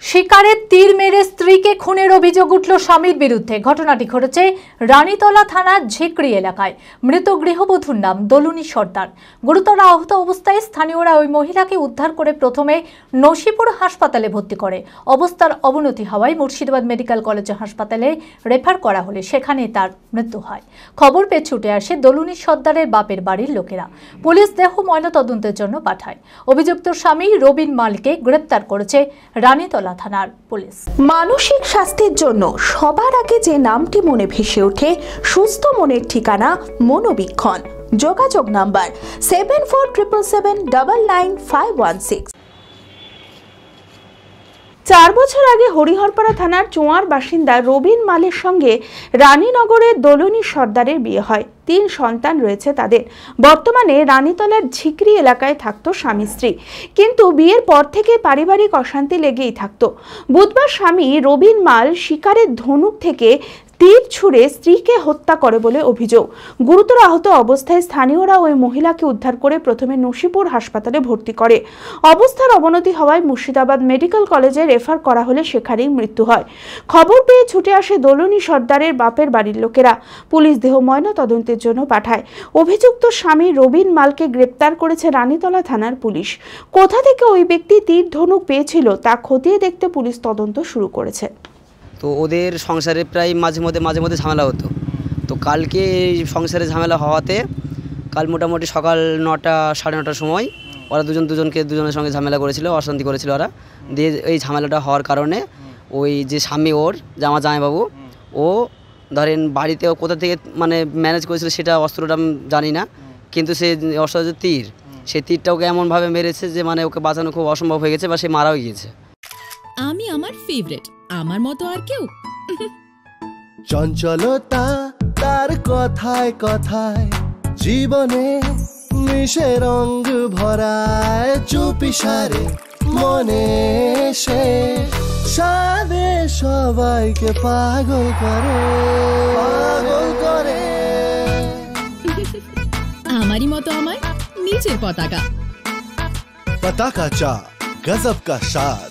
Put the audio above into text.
শিকারের তীর মেরে স্ত্রীকে খুনের অভিযোগ উঠল স্বামীর বিরুদ্ধে। ঘটনাটি ঘটেছে রানীতলা থানার ঝিকড়ি এলাকায়। মৃত গৃহবধূর নাম দলুনী সর্দার। গুরুতর আহত অবস্থায় স্থানীয়রা ওই মহিলাকে উদ্ধার করে প্রথমে নসিপুর হাসপাতালে ভর্তি করে। অবস্থার অবনতি হওয়ায় মুর্শিদাবাদ মেডিকেল কলেজ হাসপাতালে রেফার করা হলে সেখানে তার মৃত্যু হয়। খবর পেয়ে ছুটে আসে দলুনী সর্দারের বাপের বাড়ির লোকেরা। পুলিশ দেহ ময়নাতদন্তের জন্য পাঠায়। অভিযুক্ত স্বামী রবিন মালকে গ্রেপ্তার করেছে রানীতলা থানার পুলিশ। মানসিক স্বাস্থ্যের জন্য সবার আগে যে নামটি মনে ভেসে ওঠে, সুস্থ মনের ঠিকানা মনোবীক্ষণ। যোগাযোগ নাম্বার 7477799516। 4 বছর আগে হরিহরপাড়া থানার চোয়ার বাসিন্দা রবিন মালের সঙ্গে রানীনগরের দলুনী সর্দারের বিয়ে হয়। 3 সন্তান রয়েছে তাদের। বর্তমানে রানীতলার ঝিকড়ি এলাকায় থাকতো স্বামী স্ত্রী, কিন্তু বিয়ের পর থেকে পারিবারিক অশান্তি লেগেই থাকতো। বুধবার স্বামী রবিন মাল শিকারের ধনুক থেকে তীর ছুঁড়ে স্ত্রীকে হত্যা করে বলে অভিযোগ। গুরুতর আহত অবস্থায় স্থানীয়রা ওই মহিলাকে উদ্ধার করে প্রথমে নসিপুর হাসপাতালে ভর্তি করে। অবস্থার অবনতি হওয়ায় মুর্শিদাবাদ মেডিকেল কলেজে রেফার করা হলে সেখানেই মৃত্যু হয়। খবর পেয়ে ছুটে আসে দলুনী সর্দারের বাপের বাড়ির লোকেরা। পুলিশ দেহ ময়নাতদন্তের জন্য পাঠায়। অভিযুক্ত স্বামী রবিন মালকে গ্রেপ্তার করেছে রানীতলা থানার পুলিশ। কোথা থেকে ওই ব্যক্তি তীর ধনুক পেয়েছিল তা খতিয়ে দেখতে পুলিশ তদন্ত শুরু করেছে। তো ওদের সংসারে প্রায় মাঝে মধ্যে ঝামেলা হতো। তো কালকে এই সংসারে ঝামেলা হওয়াতে কাল মোটামুটি সকাল 9টা সাড়ে 9টার সময় ওরা দুজনের সঙ্গে ঝামেলা করেছিল, অশান্তি করেছিল ওরা। দিয়ে এই ঝামেলাটা হওয়ার কারণে ওই যে স্বামী ওর যে আমার জামাইবাবু, ও ধরেন বাড়িতে কোথা থেকে মানে ম্যানেজ করেছিল সেটা অস্ত্রটা আমি জানি না, কিন্তু সে অস্ত্র যে তীর, সেই তীরটা ওকে এমনভাবে মেরেছে যে মানে ওকে বাঁচানো খুব অসম্ভব হয়ে গেছে বা সে মারাও গিয়েছে। আমি আমার ফেভারিট, আমার মতো আর কেউ। চঞ্চলতা তার কথায় কথায় জীবনে মিশে রঙ ভরায়, চুপি সারে মনে সে সাদে সবাইকে পাগল করে আমারই মতো আমার নিজের পতাকা। পতাকা চা, গজব কা স্বাদ।